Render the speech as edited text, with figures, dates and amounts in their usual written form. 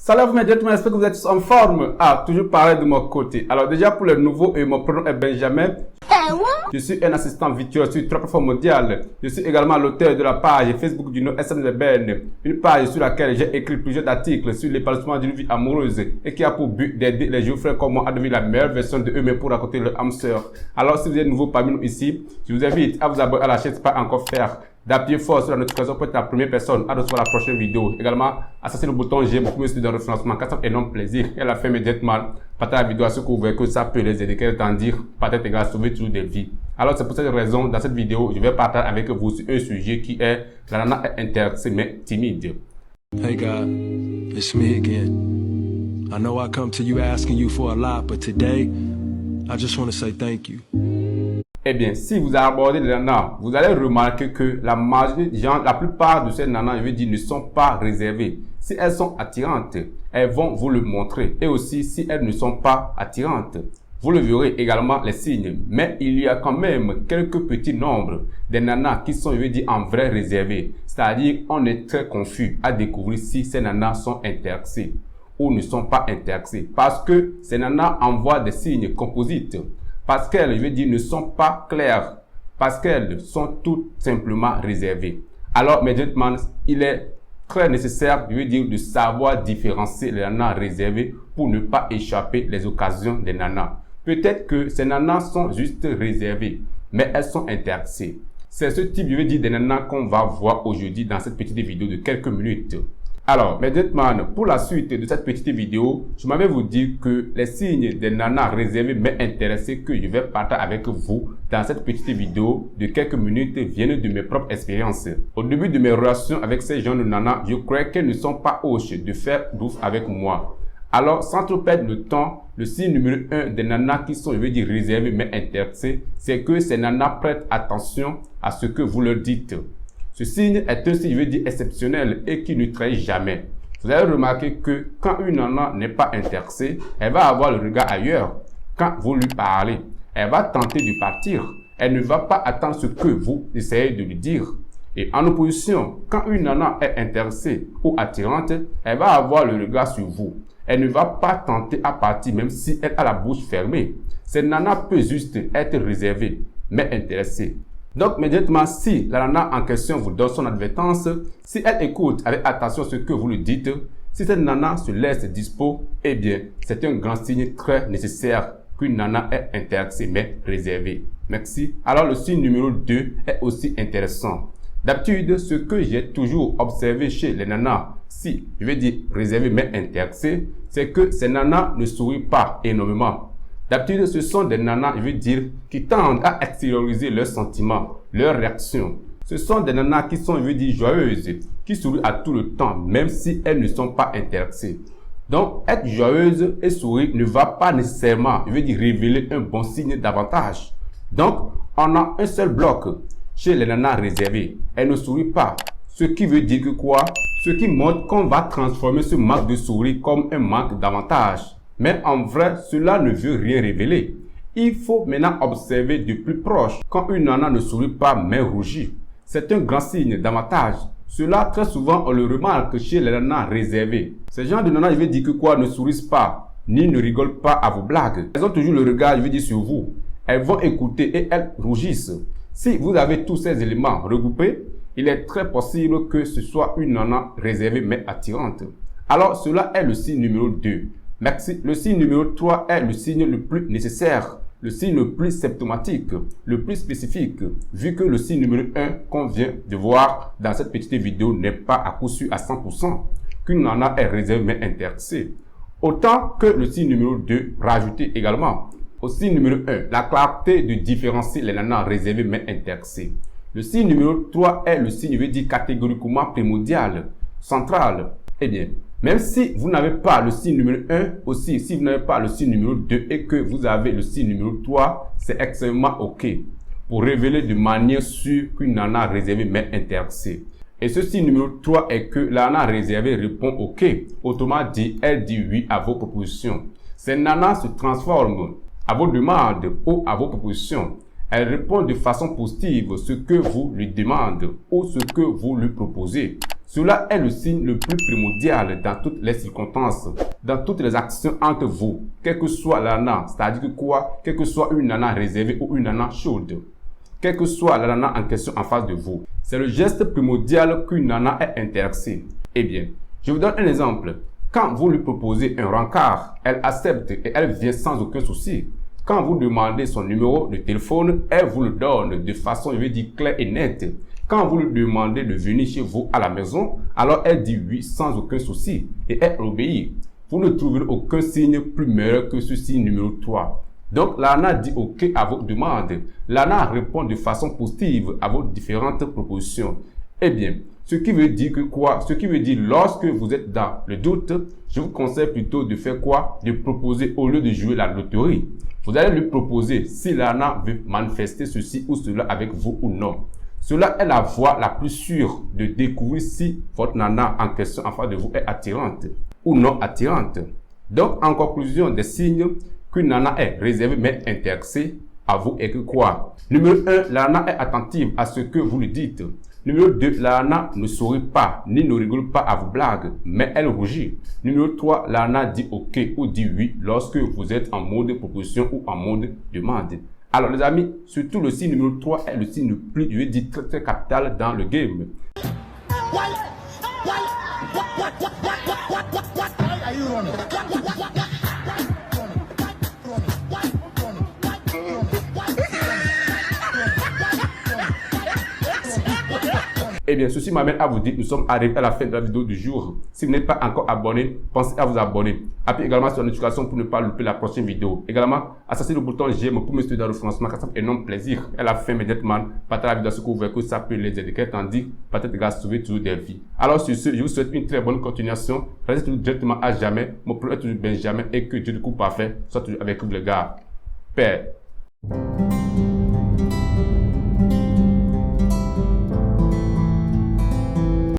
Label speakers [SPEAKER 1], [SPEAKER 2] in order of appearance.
[SPEAKER 1] Salut mes gentlemen, j'espère que vous êtes tous en forme. Toujours pareil de mon côté. Alors déjà pour les nouveaux, mon prénom est Benjamin. Je suis un assistant virtuel sur 3 plateformes mondiales. Je suis également l'auteur de la page Facebook du nom SMZBN, une page sur laquelle j'ai écrit plusieurs articles sur l'épanouissement d'une vie amoureuse et qui a pour but d'aider les jeunes frères comme moi à devenir la meilleure version de eux-mêmes pour raconter leur âme sœur. Alors si vous êtes nouveau parmi nous ici, je vous invite à vous abonner à la chaîne si ce n'est pas encore fait, d'appuyer fort sur la notification pour être la première personne à recevoir la prochaine vidéo. Également, associer le bouton j'aime pour me suivre dans le référencement, car ça fait énorme plaisir. Et à la fin immédiatement, partagez la vidéo à ceux que vous voyez que ça peut les aider, qu'elle est en dire, peut-être également sauver toujours des vies. Alors c'est pour cette raison, dans cette vidéo, je vais partager avec vous sur un sujet qui est la nana est intéressée mais timide.
[SPEAKER 2] Hey God, it's me again. I know I come to you asking you for a lot, but today, I just want to say thank you.
[SPEAKER 1] Eh bien, si vous abordez les nanas, vous allez remarquer que la majorité des gens, la plupart de ces nanas, je veux dire, ne sont pas réservées. Si elles sont attirantes, elles vont vous le montrer. Et aussi, si elles ne sont pas attirantes, vous le verrez également les signes. Mais il y a quand même quelques petits nombres des nanas qui sont, je veux dire, en vrai réservées. C'est-à-dire, on est très confus à découvrir si ces nanas sont intéressées ou ne sont pas intéressées. Parce que ces nanas envoient des signes composites. Parce qu'elles, je veux dire, ne sont pas claires. Parce qu'elles sont tout simplement réservées. Alors, mes gentlemen, il est très nécessaire, je veux dire, de savoir différencier les nanas réservées pour ne pas échapper les occasions des nanas. Peut-être que ces nanas sont juste réservées, mais elles sont intéressées. C'est ce type, je veux dire, de nanas qu'on va voir aujourd'hui dans cette petite vidéo de quelques minutes. Alors, mes gentlemen, pour la suite de cette petite vidéo, je m'avais vous dire que les signes des nanas réservées mais intéressées que je vais partager avec vous dans cette petite vidéo de quelques minutes viennent de mes propres expériences. Au début de mes relations avec ces jeunes nanas, je croyais qu'elles ne sont pas hoches de faire d'ouf avec moi. Alors, sans trop perdre le temps, le signe numéro 1 des nanas qui sont, je veux dire, réservées mais intéressées, c'est que ces nanas prêtent attention à ce que vous leur dites. Ce signe est un signe, je veux dire, exceptionnel et qui ne trahit jamais. Vous allez remarquer que quand une nana n'est pas intéressée, elle va avoir le regard ailleurs. Quand vous lui parlez, elle va tenter de partir. Elle ne va pas attendre ce que vous essayez de lui dire. Et en opposition, quand une nana est intéressée ou attirante, elle va avoir le regard sur vous. Elle ne va pas tenter à partir même si elle a la bouche fermée. Cette nana peut juste être réservée, mais intéressée. Donc, immédiatement, si la nana en question vous donne son advertence, si elle écoute avec attention ce que vous lui dites, si cette nana se laisse dispo, eh bien, c'est un grand signe très nécessaire qu'une nana est intéressée mais réservée. Merci. Alors, le signe numéro 2 est aussi intéressant. D'habitude, ce que j'ai toujours observé chez les nanas, si je vais dire réservées mais intéressées, c'est que ces nanas ne sourient pas énormément. D'habitude, ce sont des nanas, je veux dire, qui tendent à extérioriser leurs sentiments, leurs réactions. Ce sont des nanas qui sont, je veux dire, joyeuses, qui sourient à tout le temps, même si elles ne sont pas intéressées. Donc, être joyeuse et sourire ne va pas nécessairement, je veux dire, révéler un bon signe davantage. Donc, on a un seul bloc chez les nanas réservées. Elles ne sourient pas. Ce qui veut dire que quoi? Ce qui montre qu'on va transformer ce manque de sourire comme un manque d'avantage. Mais en vrai, cela ne veut rien révéler. Il faut maintenant observer de plus proche quand une nana ne sourit pas mais rougit. C'est un grand signe d'avantage. Cela, très souvent, on le remarque chez les nanas réservées. Ces gens de nanas, je veux dire que quoi, ne sourissent pas, ni ne rigolent pas à vos blagues. Elles ont toujours le regard, je veux dire, sur vous. Elles vont écouter et elles rougissent. Si vous avez tous ces éléments regroupés, il est très possible que ce soit une nana réservée mais attirante. Alors, cela est le signe numéro 2. Merci. Le signe numéro 3 est le signe le plus nécessaire, le signe le plus symptomatique, le plus spécifique, vu que le signe numéro 1 qu'on vient de voir dans cette petite vidéo n'est pas à coup sûr à 100% qu'une nana est réservée mais intéressée. Autant que le signe numéro 2 rajouté également. Au signe numéro 1, la clarté de différencier les nanas réservées mais intéressées. Le signe numéro 3 est le signe, je veux dire, catégoriquement primordial, central. Eh bien, même si vous n'avez pas le signe numéro 1, aussi, si vous n'avez pas le signe numéro 2 et que vous avez le signe numéro 3, c'est extrêmement OK pour révéler de manière sûre qu'une nana réservée mais intéressée. Et ce signe numéro 3 est que la nana réservée répond OK. Autrement dit, elle dit oui à vos propositions. Ces nanas se transforment à vos demandes ou à vos propositions. Elle répond de façon positive ce que vous lui demandez ou ce que vous lui proposez. Cela est le signe le plus primordial dans toutes les circonstances, dans toutes les actions entre vous, quelle que soit la nana, c'est-à-dire que quoi, quelle que soit une nana réservée ou une nana chaude, quelle que soit la nana en question en face de vous. C'est le geste primordial qu'une nana est intéressée. Eh bien, je vous donne un exemple. Quand vous lui proposez un rencard, elle accepte et elle vient sans aucun souci. Quand vous demandez son numéro de téléphone, elle vous le donne de façon, je vais dire, claire et nette. Quand vous lui demandez de venir chez vous à la maison, alors elle dit oui sans aucun souci et elle obéit. Vous ne trouverez aucun signe plus meilleur que ce signe numéro 3. Donc, Lana dit OK à vos demandes. Lana répond de façon positive à vos différentes propositions. Eh bien, ce qui veut dire que quoi? Ce qui veut dire lorsque vous êtes dans le doute, je vous conseille plutôt de faire quoi? De proposer au lieu de jouer la loterie. Vous allez lui proposer si Lana veut manifester ceci ou cela avec vous ou non. Cela est la voie la plus sûre de découvrir si votre nana en question en face de vous est attirante ou non attirante. Donc, en conclusion, des signes qu'une nana est réservée mais intéressée à vous et que quoi? Numéro 1, la nana est attentive à ce que vous lui dites. Numéro 2, la nana ne sourit pas ni ne rigole pas à vos blagues, mais elle rougit. Numéro 3, la nana dit OK ou dit oui lorsque vous êtes en mode proposition ou en mode demande. Alors les amis, surtout le signe numéro 3 est le signe le plus, je vais dire, très capital dans le game. Eh bien, ceci m'amène à vous dire que nous sommes arrivés à la fin de la vidéo du jour. Si vous n'êtes pas encore abonné, pensez à vous abonner. Appuyez également sur la notification pour ne pas louper la prochaine vidéo. Également, associez le bouton j'aime pour me soutenir dans le financement, car ça fait énorme plaisir. À la fin, immédiatement, partagez la vidéo à ce que vous voyez que ça peut les aider. Qu'elle t'en dit, peut-être grâce sauver toujours des vies. Alors, sur ce, je vous souhaite une très bonne continuation. Restez toujours directement à jamais. Mon plan est toujours Benjamin et que Dieu du coup parfait soit toujours avec vous les gars. Père.